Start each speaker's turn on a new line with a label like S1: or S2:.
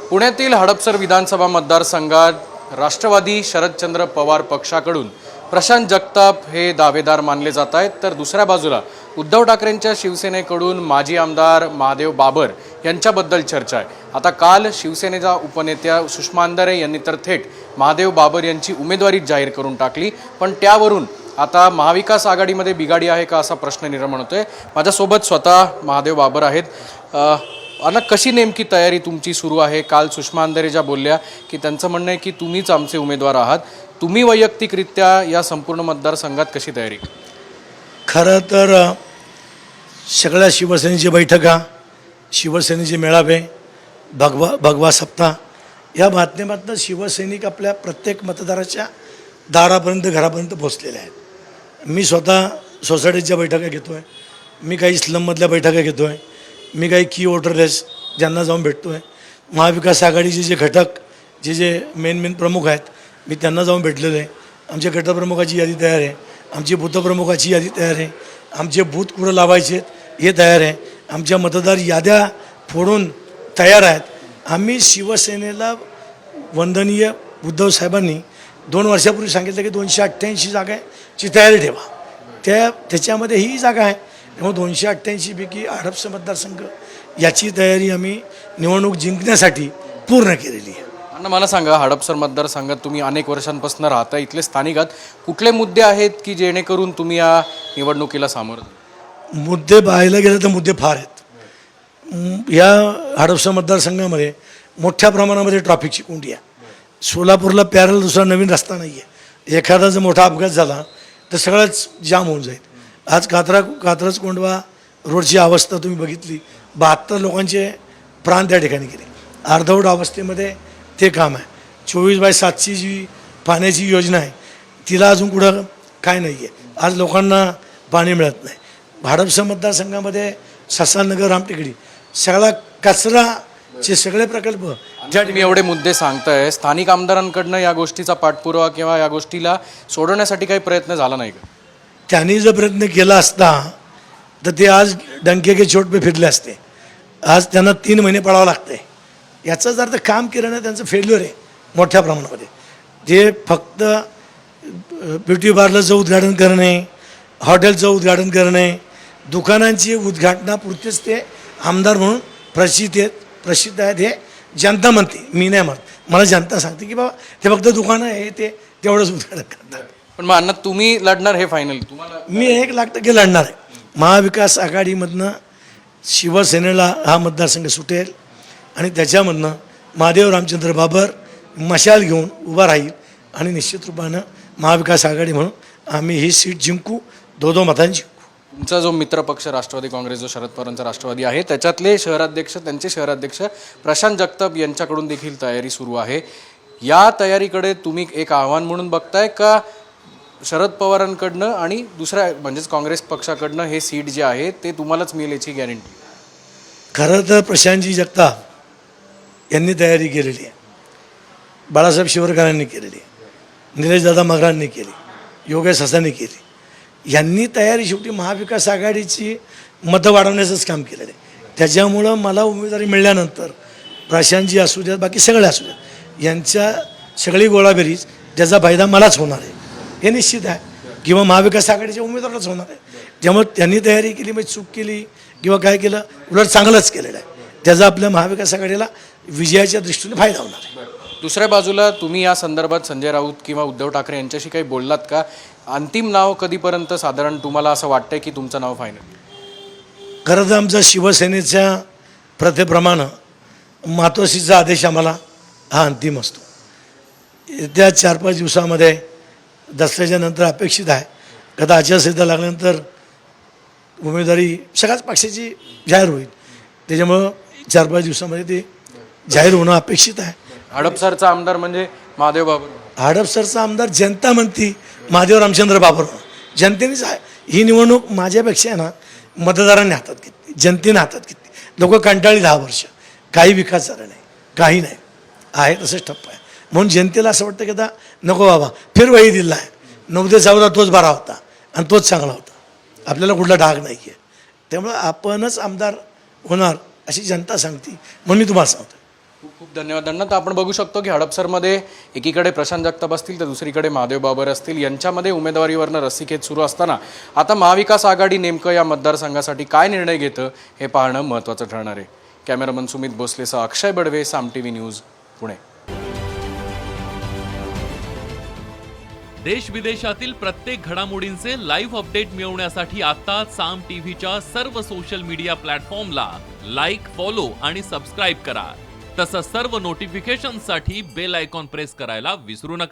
S1: पुण्यातील हडपसर विधानसभा मतदारसंघात राष्ट्रवादी शरदचंद्र पवार पक्षाकडून प्रशांत जगताप हे दावेदार मानले जात आहेत, तर दुसऱ्या बाजूला उद्धव ठाकरेंच्या शिवसेनेकडून माजी आमदार महादेव बाबर यांच्याबद्दल चर्चा आहे। आता काल शिवसेनेच्या उपनेत्या सुषमा अंधारे यांनी तर थेट महादेव बाबर यांची उमेदवारी जाहीर करून टाकली, पण त्यावरून आता महाविकास आघाडीमध्ये बिघाडी आहे का असा प्रश्न निर्माण होतोय। माझ्यासोबत स्वतः महादेव बाबर आहेत। अन कशी नेमकी तयारी तुमची सुरू आहे? काल सुषमा अंधारे ज्या बोलल्या की त्यांचं म्हणणं आहे की तुम्हीच आमचे उमेदवार आहात, तुम्ही वैयक्तिकरित्या या संपूर्ण मतदारसंघात कशी तयारी?
S2: खरं तर सगळ्या शिवसेनेची बैठका, शिवसेनेचे मेळावे, भगवा सप्ताह या माध्यमातून शिवसैनिक आपल्या प्रत्येक मतदाराच्या दारापर्यंत घरापर्यंत पोहोचलेले आहेत। मी स्वतः सोसायटीच्या बैठका घेतो आहे, मी काही स्लममधल्या बैठका घेतो आहे, मी काही की वोटरलेस ज्यांना जाऊन भेटतो आहे, महाविकास आघाडीचे जे घटक जे मेन प्रमुख आहेत मी त्यांना जाऊन भेटलेलो आहे। आमच्या गटप्रमुखाची यादी तयार आहे, आमची बूथप्रमुखाची यादी तयार आहे, आमचे बूथ कुठं लावायचे हे तयार आहे, आमच्या मतदार याद्या फोडून तयार आहेत। आम्ही शिवसेनेला वंदनीय उद्धव साहेबांनी 2 वर्षापूर्वी सांगितलं की 288 जागाची तयारी ठेवा, त्याच्यामध्ये ही जागा आहे। त्यामुळे 288 पैकी हडपसर मतदारसंघ याची तयारी आम्ही निवडणूक जिंकण्यासाठी पूर्ण केलेली आहे।
S1: आणि मला सांगा, हडपसर मतदारसंघात तुम्ही अनेक वर्षांपासून राहता, इथले स्थानिक आहात, कुठले मुद्दे आहेत की जेणेकरून तुम्ही या निवडणुकीला सामोरं?
S2: मुद्दे पाहायला गेले तर मुद्दे फार आहेत। या हडपसर मतदारसंघामध्ये मोठ्या प्रमाणामध्ये ट्रॅफिकची कोंडी आहे। सोलापूरला पॅरल दुसरा नवीन रस्ता नाही आहे, एखादा जर मोठा अपघात झाला तर सगळंच जाम होऊन जाईल। आज कात्रज कोंढवा रोडची अवस्था तुम्ही बघितली, 72 लोकांचे प्राण त्या ठिकाणी गेले। अर्धवट अवस्थेमध्ये ते काम आहे। 24/7ची जी पाण्याची योजना आहे तिला अजून कुठं काय नाही आहे, आज लोकांना पाणी मिळत नाही। हडपसर मतदारसंघामध्ये ससानगर, रामटेकडी सगळा कचराचे सगळे प्रकल्प
S1: ज्या तुम्ही एवढे मुद्दे सांगताय, स्थानिक आमदारांकडनं या गोष्टीचा पाठपुरावा किंवा या गोष्टीला सोडवण्यासाठी काही प्रयत्न झाला नाही का?
S2: त्यांनी जर प्रयत्न केला असता तर ते आज डंके के चोट पे फिरले असते। आज त्यांना 3 महिने पळावं लागतंय, याचाच अर्थ काम केलं नाही त्यांचं फेल्युअर आहे मोठ्या प्रमाणामध्ये। जे फक्त ब्युटी पार्लरचं उद्घाटन करणे, हॉटेलचं उद्घाटन करणे, दुकानांची उद्घाटनापुरतेच ते आमदार म्हणून प्रसिद्ध आहेत हे जनता म्हणते, मी नाही म्हणत। मला जनता सांगते की बाबा ते फक्त दुकानं आहे ते तेवढंच उद्घाटन करतात।
S1: पण मग अण्णा तुम्ही लढणार हे फायनल? तुम्हाला
S2: मी 1,00,000% लढणार आहे। महाविकास आघाडीमधनं शिवसेनेला हा मतदारसंघ सुटेल आणि त्याच्यामधनं महादेव रामचंद्र बाबर मशाल घेऊन उभा राहील आणि निश्चित रूपानं महाविकास आघाडी म्हणून आम्ही ही सीट जिंकू, 2-2 मतांनी जिंकू।
S1: तुमचा जो मित्रपक्ष राष्ट्रवादी काँग्रेस, जो शरद पवारांचा राष्ट्रवादी आहे, त्याच्यातले त्यांचे शहराध्यक्ष प्रशांत जगताप यांच्याकडून देखील तयारी सुरू आहे। या तयारीकडे तुम्ही एक आव्हान म्हणून बघताय का शरद पवारांकडनं आणि दुसऱ्या म्हणजेच काँग्रेस पक्षाकडनं हे सीट जे आहे ते तुम्हालाच मिळेल याची गॅरंटी?
S2: खरं तर प्रशांतजी जगताप यांनी तयारी केलेली आहे, बाळासाहेब शिवरकरांनी केलेली आहे, निलेशदादा मगरांनी केली, योगेश हसांनी केली। यांनी तयारी शेवटी महाविकास आघाडीची मतं वाढवण्याचंच काम केलेलं आहे। त्याच्यामुळं मला उमेदवारी मिळाल्यानंतर प्रशांतजी असू द्यात, बाकी सगळे असू द्यात, यांच्या सगळी गोळाबेरीज त्याचा फायदा मलाच होणार आहे हे निश्चित आहे, किंवा महाविकास आघाडीच्या उमेदवारालाच होणार आहे। त्यामुळे त्यांनी तयारी केली, म्हणजे चूक केली किंवा काय केलं, उलट चांगलंच केलेलं आहे, त्याचा आपल्या महाविकास आघाडीला विजयाच्या दृष्टीने फायदा होणार आहे।
S1: दुसऱ्या बाजूला तुम्ही या संदर्भात संजय राऊत किंवा उद्धव ठाकरे यांच्याशी काही बोललात का? अंतिम नाव कधीपर्यंत साधारण तुम्हाला असं वाटतंय की तुमचं नाव फायनल?
S2: खरं तर आमचा शिवसेनेच्या प्रथेप्रमाणे मातोश्रीचा आदेश आम्हाला हा अंतिम असतो। येत्या 4-5 दिवसामध्ये दसऱ्याच्या नंतर अपेक्षित आहे, कदा आचारसंहिता लागल्यानंतर उमेदवारी सगळ्याच पक्षाची जाहीर होईल, त्याच्यामुळं 4-5 दिवसामध्ये ते जाहीर होणं अपेक्षित आहे।
S1: हडपसरचा आमदार म्हणजे महादेव बाबर?
S2: हडपसरचा आमदार जनता म्हणती महादेव रामचंद्र बाबर, जनतेनेच आहे। ही निवडणूक माझ्यापेक्षा आहे ना मतदारांनी हातात घेतली, जनतेने हातात घेतली। लोक कंटाळली 10 वर्ष, काही विकास झाला नाही, काही नाही, आहे तसंच ठप्प आहे। म्हणून जनतेला असं वाटतं की आता नको बाबा, फिर वही दिला आहे, 9 ते 14 तोच बरा होता आणि तोच चांगला होता, आपल्याला कुठला डाग नाही आहे, त्यामुळं आपणच आमदार होणार अशी जनता सांगते, म्हणून मी तुम्हाला सांगतो।
S1: खूप खूप धन्यवाद अण्णा. तर आपण बघू शकतो की हडपसरमध्ये एकीकडे प्रशांत जगताप असतील तर दुसरीकडे महादेव बाबर असतील, यांच्यामध्ये उमेदवारीवरनं रस्सीखेच सुरू असताना आता महाविकास आघाडी नेमकं या मतदारसंघासाठी काय निर्णय घेतं हे पाहणं महत्त्वाचं ठरणार आहे. कॅमेरामन सुमित भोसलेसह अक्षय बडवे, साम टीव्ही न्यूज, पुणे.
S3: देश विदेशातील प्रत्येक घडामोडींचे लाईव्ह अपडेट मिळवण्यासाठी आता साम टीव्हीच्या सर्व सोशल मीडिया प्लॅटफॉर्मला लाईक, फॉलो आणि सबस्क्राईब करा. तसंच सर्व नोटिफिकेशनसाठी बेल आयकॉन प्रेस करायला विसरू नका.